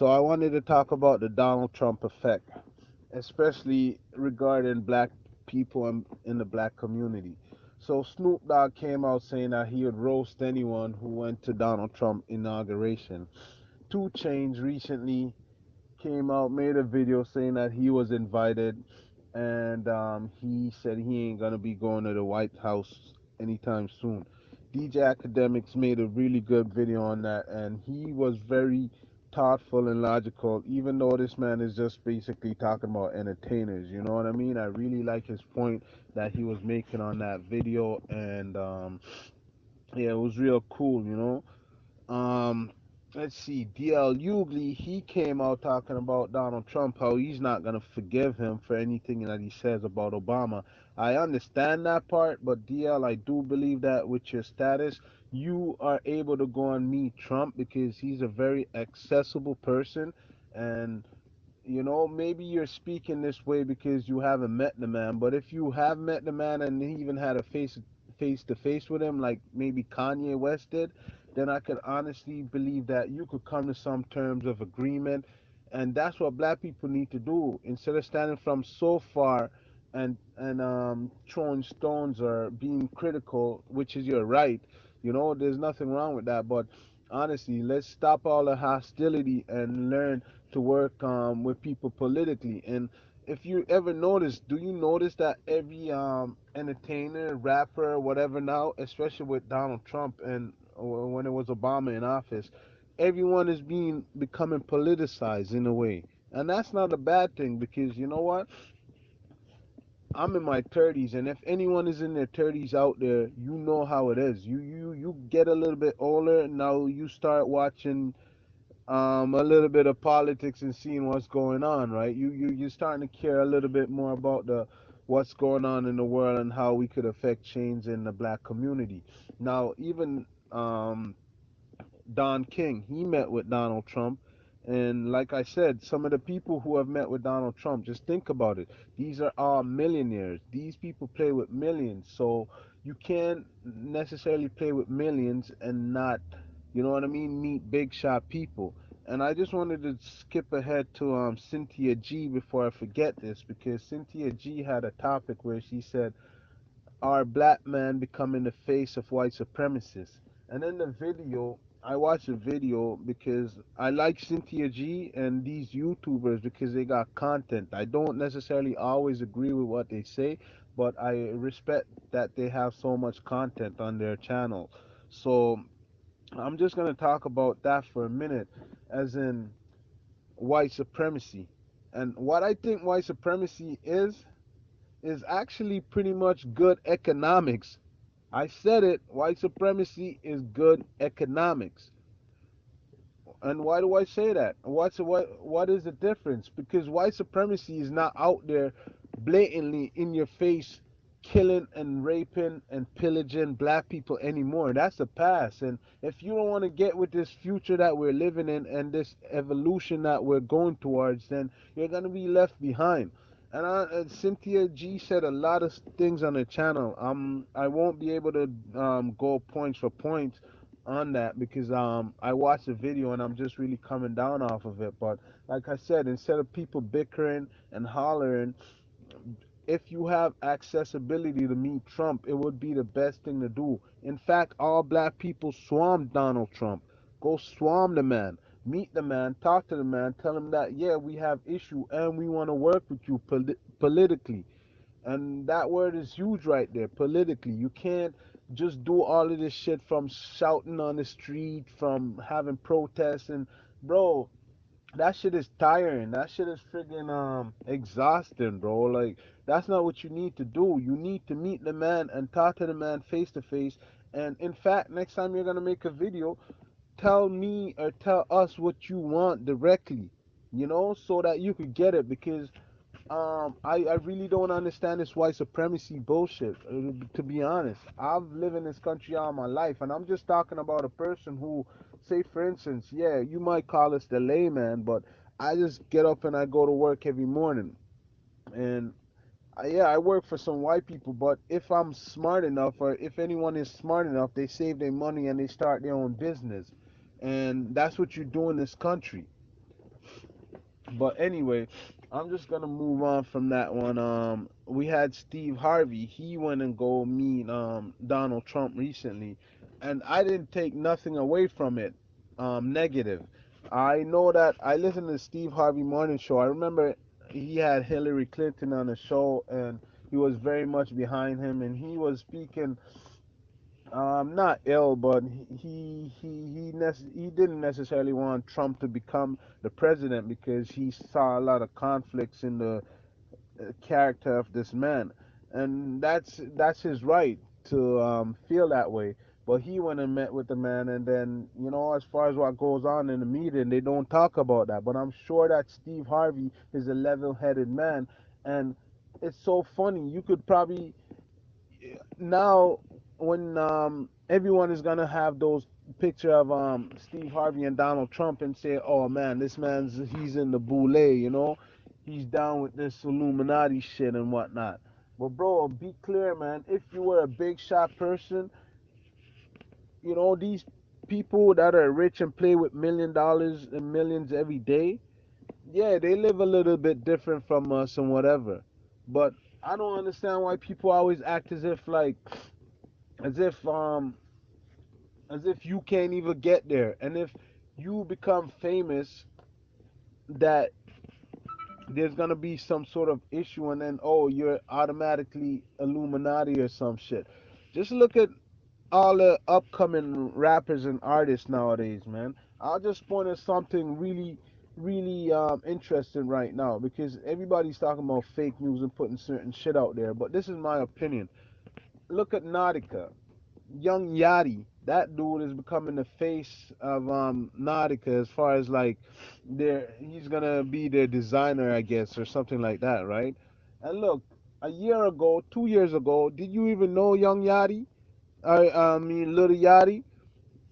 So I wanted to talk about the Donald Trump effect, especially regarding black people in the black community. So Snoop Dogg came out saying that he would roast anyone who went to Donald Trump inauguration. Two Chainz recently came out, made a video saying that he was invited, and he said he ain't gonna be going to the White House anytime soon. DJ Akademiks made a really good video on that, and he was very thoughtful and logical, even though this man is just basically talking about entertainers. You know what I mean? I really like his point that he was making on that video, and yeah, it was real cool. Let's see, DL Hughley, he came out talking about Donald Trump, how he's not going to forgive him for anything that he says about Obama. I understand that part, but DL, I do believe that with your status, you are able to go and meet Trump because he's a very accessible person. And, maybe you're speaking this way because you haven't met the man, but if you have met the man and he even had a face to face with him, like maybe Kanye West did, then I could honestly believe that you could come to some terms of agreement. And that's what black people need to do. Instead of standing from so far and throwing stones or being critical, which is your right, there's nothing wrong with that. But honestly, let's stop all the hostility and learn to work with people politically. And if you ever notice, do you notice that every entertainer, rapper, whatever now, especially with Donald Trump and when it was Obama in office, everyone is becoming politicized in a way, and that's not a bad thing because you know what? I'm in my 30s, and if anyone is in their 30s out there, you know how it is. You get a little bit older now. You start watching a little bit of politics and seeing what's going on, right? You're starting to care a little bit more about the what's going on in the world and how we could affect change in the black community. Now, even Don King, he met with Donald Trump. And like I said, some of the people who have met with Donald Trump, just think about it. These are all millionaires. These people play with millions. So you can't necessarily play with millions and not, you know what I mean, meet big shot people. And I just wanted to skip ahead to Cynthia G before I forget this because Cynthia G had a topic where she said, "Are black men becoming the face of white supremacists?" And in the video, I watched the video because I like Cynthia G and these YouTubers because they got content. I don't necessarily always agree with what they say, but I respect that they have so much content on their channel. So I'm just going to talk about that for a minute, as in white supremacy. And what I think white supremacy is actually pretty much good economics. I said it, white supremacy is good economics. And why do I say that? What is the difference? Because white supremacy is not out there blatantly in your face killing and raping and pillaging black people anymore. That's the past. And if you don't want to get with this future that we're living in and this evolution that we're going towards, then you're going to be left behind. And Cynthia G said a lot of things on her channel. I won't be able to go points for points on that because I watched the video and I'm just really coming down off of it. But like I said, instead of people bickering and hollering, if you have accessibility to meet Trump, it would be the best thing to do. In fact, all black people swarmed Donald Trump. Go swarm the man, meet the man, talk to the man, tell him that yeah, we have issue and we want to work with you politically. And that word is huge right there, politically. You can't just do all of this shit from shouting on the street, from having protests and bro, that shit is tiring. That shit is friggin' exhausting, bro. Like that's not what you need to do. You need to meet the man and talk to the man face to face. And in fact, next time you're gonna make a video, tell me or tell us what you want directly, so that you could get it because I really don't understand this white supremacy bullshit. To be honest, I've lived in this country all my life, and I'm just talking about a person who, say for instance, yeah, you might call us the layman, but I just get up and I go to work every morning, and yeah, I work for some white people. But if I'm smart enough, or if anyone is smart enough, they save their money and they start their own business, and that's what you do in this country. But anyway, I'm just gonna move on from that one. We had Steve Harvey. He went and go meet Donald Trump recently, and I didn't take nothing away from it. Negative. I know that I listened to Steve Harvey morning show. I remember he had Hillary Clinton on the show, and he was very much behind him, and he was speaking not ill, but he didn't necessarily want Trump to become the president because he saw a lot of conflicts in the character of this man, and that's his right to feel that way. But he went and met with the man, and then as far as what goes on in the meeting, they don't talk about that. But I'm sure that Steve Harvey is a level-headed man, and it's so funny. You could probably now when everyone is gonna have those picture of Steve Harvey and Donald Trump and say, "Oh man, this man's he's in the boule, he's down with this Illuminati shit and whatnot." But bro, be clear, man. If you were a big shot person, these people that are rich and play with $1 million and millions every day, yeah, they live a little bit different from us and whatever. But I don't understand why people always act as if um as if you can't even get there. And if you become famous, that there's gonna be some sort of issue, and then you're automatically Illuminati or some shit. Just look at all the upcoming rappers and artists nowadays, man. I'll just point at something really, really interesting right now because everybody's talking about fake news and putting certain shit out there. But this is my opinion. Look at Nautica. Young Yachty, that dude is becoming the face of Nautica as far as like he's gonna be their designer, I guess, or something like that, right? And look, a year ago, 2 years ago, did you even know Young Yachty? I mean Little Yachty?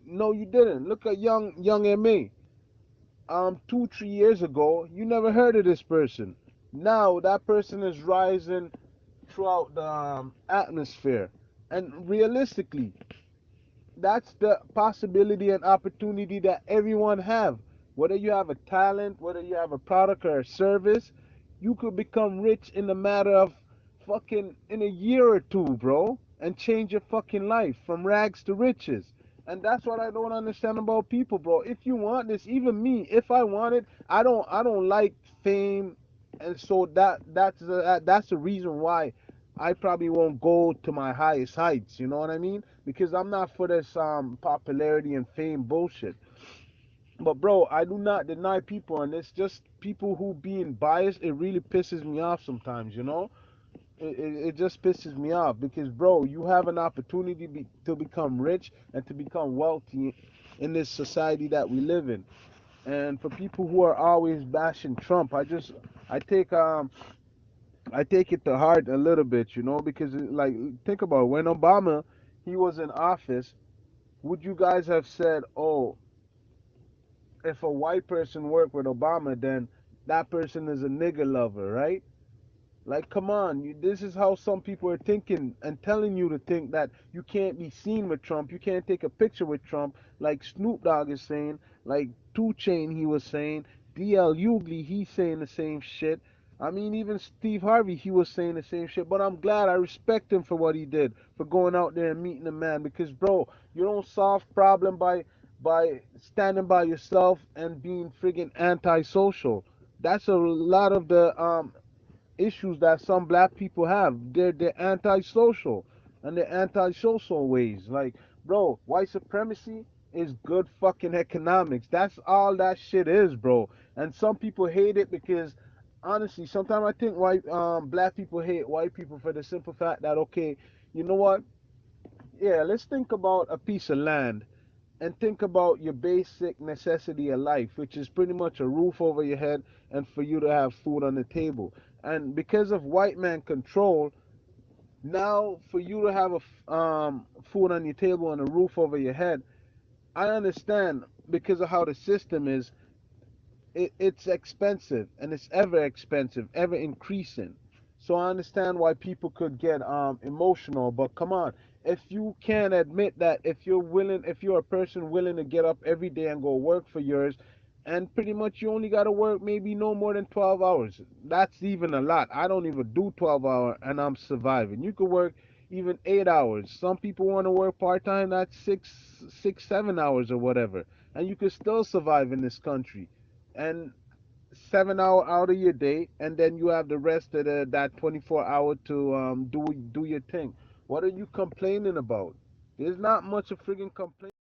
No, you didn't. Look at young Ma. 2, 3 years ago, you never heard of this person. Now that person is rising throughout the atmosphere. And realistically, that's the possibility and opportunity that everyone have. Whether you have a talent, whether you have a product or a service, you could become rich in a matter of fucking in a year or two, bro, and change your fucking life from rags to riches. And that's what I don't understand about people, bro. If you want this, even me, if I want it, I don't like fame, and so that's the reason why I probably won't go to my highest heights. You know what I mean? Because I'm not for this popularity and fame bullshit. But bro, I do not deny people, and it's just people who being biased. It really pisses me off sometimes. It just pisses me off because bro, you have an opportunity to become rich and to become wealthy in this society that we live in. And for people who are always bashing Trump, I take um I take it to heart a little bit, because like think about it, when Obama he was in office, would you guys have said, "Oh, if a white person worked with Obama, then that person is a nigger lover," right? Like, come on, this is how some people are thinking and telling you to think that you can't be seen with Trump, you can't take a picture with Trump, like Snoop Dogg is saying, like 2 Chain he was saying, DL Hughley he's saying the same shit. I mean, even Steve Harvey he was saying the same shit. But I'm glad, I respect him for what he did, for going out there and meeting the man. Because bro, you don't solve problem by standing by yourself and being friggin' antisocial. That's a lot of the issues that some black people have. They're antisocial, and they're antisocial ways. Like, bro, white supremacy is good fucking economics. That's all that shit is, bro. And some people hate it because honestly, sometimes I think black people hate white people for the simple fact that, okay, you know what? Yeah, let's think about a piece of land and think about your basic necessity of life, which is pretty much a roof over your head and for you to have food on the table. And because of white man control, now for you to have food on your table and a roof over your head, I understand because of how the system is, it's expensive and it's ever expensive, ever increasing. So I understand why people could get emotional, but come on, if you can't admit that, if you're a person willing to get up every day and go work for yours and pretty much you only got to work maybe no more than 12 hours. That's even a lot. I don't even do 12 hour and I'm surviving. You could work even 8 hours. Some people want to work part-time. That's 7 hours or whatever, and you could still survive in this country. And 7 hour out of your day, and then you have the rest of that 24 hour to do your thing. What are you complaining about? There's not much of friggin' complaint.